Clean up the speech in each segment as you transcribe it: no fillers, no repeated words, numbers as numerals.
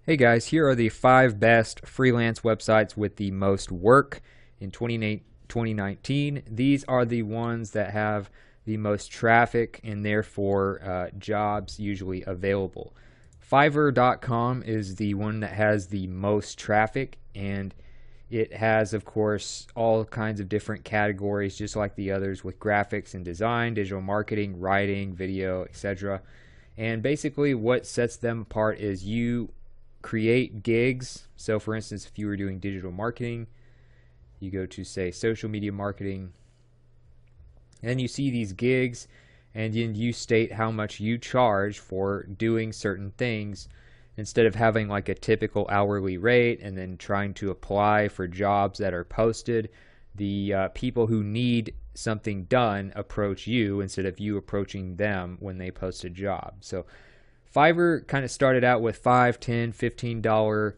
Hey guys, here are the 5 best freelance websites with the most work in 2019. These are the ones that have the most traffic and therefore jobs usually available. Fiverr.com is the one that has the most traffic, and it has, of course, all kinds of different categories just like the others, with graphics and design, digital marketing, writing, video, etc. And basically what sets them apart is you create gigs. So for instance, if you were doing digital marketing, you go to, say, social media marketing, and you see these gigs, and then you state how much you charge for doing certain things, instead of having like a typical hourly rate and then trying to apply for jobs that are posted. The people who need something done approach you instead of you approaching them when they post a job. So Fiverr kind of started out with $5, $10, $15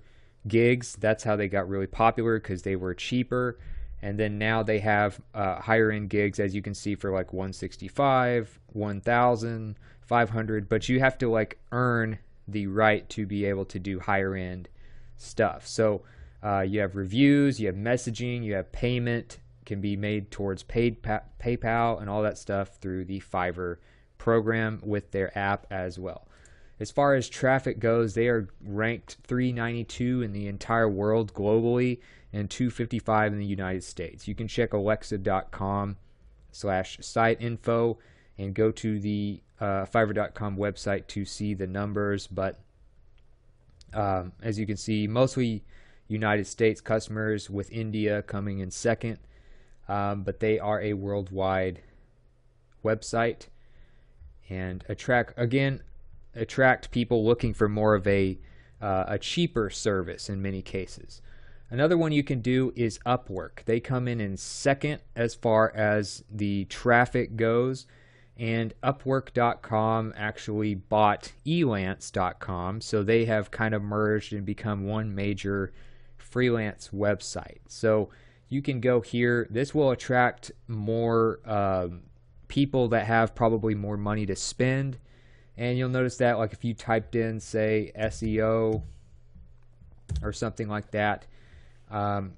gigs. That's how they got really popular, because they were cheaper. And then now they have higher end gigs, as you can see, for like $165, $1,000, $500. But you have to like earn the right to be able to do higher end stuff. So you have reviews, you have messaging, you have payment can be made towards PayPal and all that stuff through the Fiverr program with their app as well. As far as traffic goes, they are ranked 392 in the entire world globally and 255 in the United States. You can check alexa.com/site info and go to the Fiverr.com website to see the numbers. But as you can see, mostly United States customers, with India coming in second. But they are a worldwide website and attract people looking for more of a cheaper service in many cases. Another one you can do is Upwork. They come in second as far as the traffic goes, and Upwork.com actually bought Elance.com, so they have kind of merged and become one major freelance website. So you can go here. This will attract more people that have probably more money to spend. And you'll notice that, like, if you typed in, say, SEO or something like that,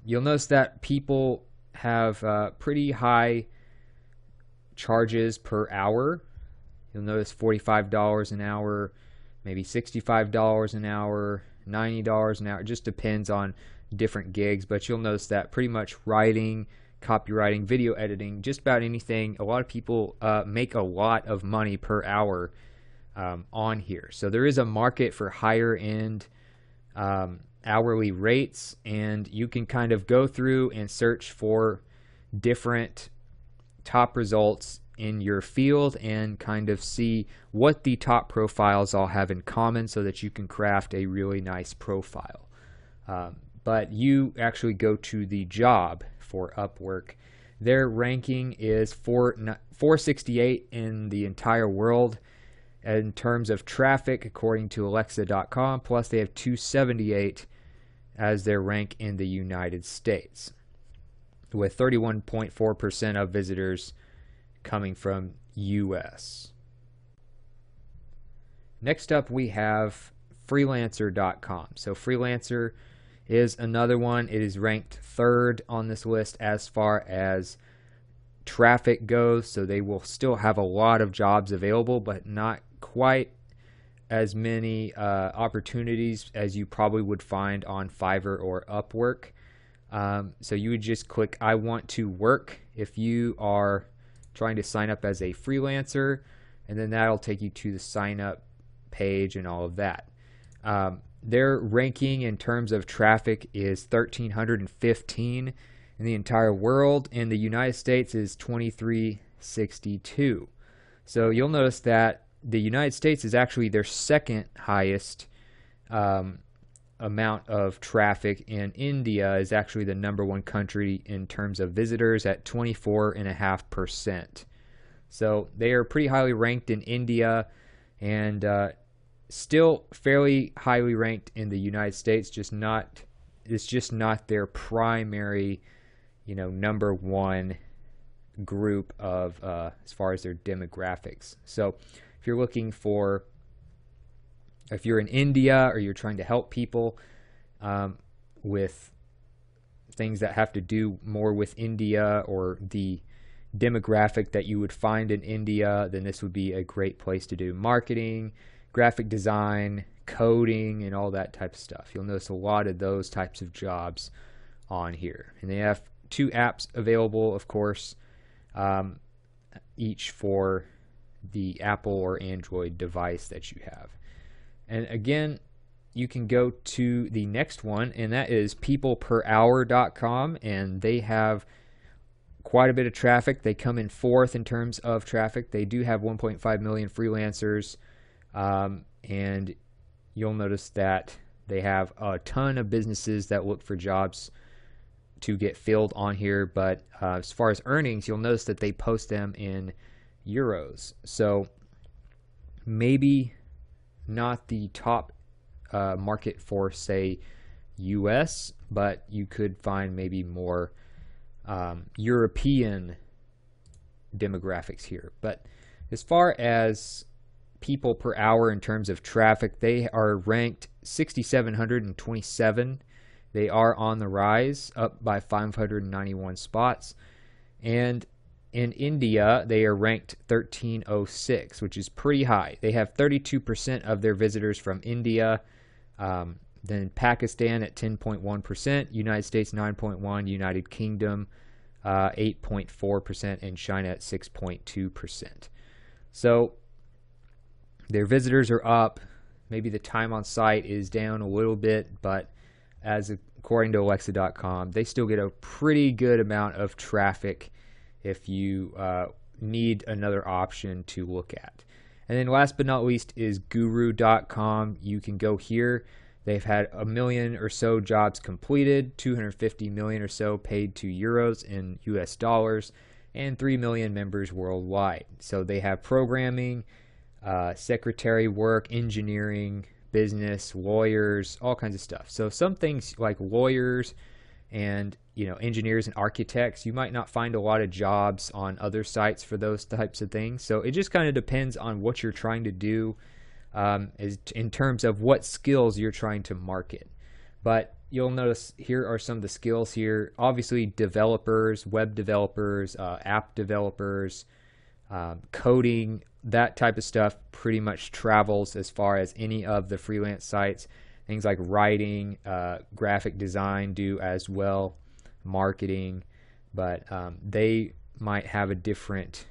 you'll notice that people have pretty high charges per hour. You'll notice $45 an hour, maybe $65 an hour, $90 an hour. It just depends on different gigs, but you'll notice that pretty much writing, copywriting, video editing, just about anything, a lot of people make a lot of money per hour on here. So there is a market for higher end hourly rates, and you can kind of go through and search for different top results in your field and kind of see what the top profiles all have in common, so that you can craft a really nice profile. But you actually go to the job for Upwork. Their ranking is 468 in the entire world in terms of traffic, according to alexa.com, plus they have 278 as their rank in the United States, with 31.4% of visitors coming from US. Next up, we have Freelancer.com. So Freelancer is another one. It is ranked third on this list as far as traffic goes, so they will still have a lot of jobs available, but not quite as many opportunities as you probably would find on Fiverr or Upwork. So you would just click I want to work if you are trying to sign up as a freelancer, and then that'll take you to the sign up page and all of that. Their ranking in terms of traffic is 1,315 in the entire world. In the United States is 2,362. So you'll notice that the United States is actually their second highest amount of traffic, and India is actually the number one country in terms of visitors at 24.5%. So they are pretty highly ranked in India, and still fairly highly ranked in the United States. It's just not their primary, number one group of as far as their demographics. So if you're looking for if you're in India or you're trying to help people with things that have to do more with India or the demographic that you would find in India, then this would be a great place to do marketing, graphic design, coding, and all that type of stuff. You'll notice a lot of those types of jobs on here. And they have 2 apps available, of course, each for the Apple or Android device that you have. And again, you can go to the next one, and that is peopleperhour.com, and they have quite a bit of traffic. They come in 4th in terms of traffic. They do have 1.5 million freelancers, and you'll notice that they have a ton of businesses that look for jobs to get filled on here. But as far as earnings, you'll notice that they post them in euros. So maybe not the top market for, say, US, but you could find maybe more European demographics here. But as far as people per hour in terms of traffic, they are ranked 6,727. They are on the rise, up by 591 spots. And in India, they are ranked 1306, which is pretty high. They have 32% of their visitors from India. Then Pakistan at 10.1%, United States 9.1%, United Kingdom 8.4%, and China at 6.2%. So their visitors are up. Maybe the time on site is down a little bit, but according to Alexa.com, they still get a pretty good amount of traffic if you need another option to look at. And then last but not least is Guru.com. You can go here. They've had 1 million or so jobs completed, 250 million or so paid to euros in US dollars, and 3 million members worldwide. So they have programming, secretary work, engineering, business, lawyers, all kinds of stuff. So some things like lawyers and engineers and architects, you might not find a lot of jobs on other sites for those types of things. So it just kind of depends on what you're trying to do in terms of what skills you're trying to market. But you'll notice here are some of the skills here. Obviously, developers, web developers, app developers, coding, that type of stuff pretty much travels as far as any of the freelance sites. Things like writing, graphic design do as well, marketing, but they might have a different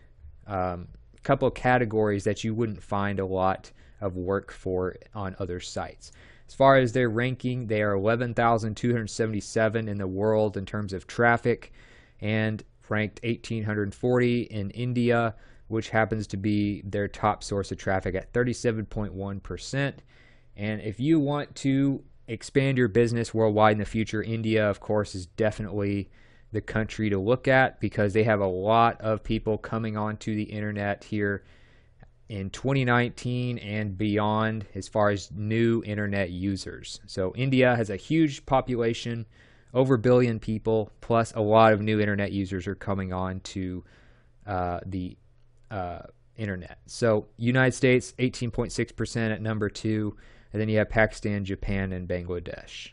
couple of categories that you wouldn't find a lot of work for on other sites. As far as their ranking, they are 11,277 in the world in terms of traffic, and ranked 1,840 in India, which happens to be their top source of traffic at 37.1%. And if you want to expand your business worldwide in the future, India, of course, is definitely the country to look at, because they have a lot of people coming onto the internet here in 2019 and beyond as far as new internet users. So India has a huge population, over 1 billion people, plus a lot of new internet users are coming on to the internet. So United States, 18.6% at number 2, and then you have Pakistan, Japan, and Bangladesh.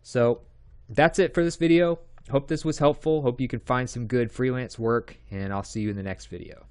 So that's it for this video. Hope this was helpful. Hope you can find some good freelance work, and I'll see you in the next video.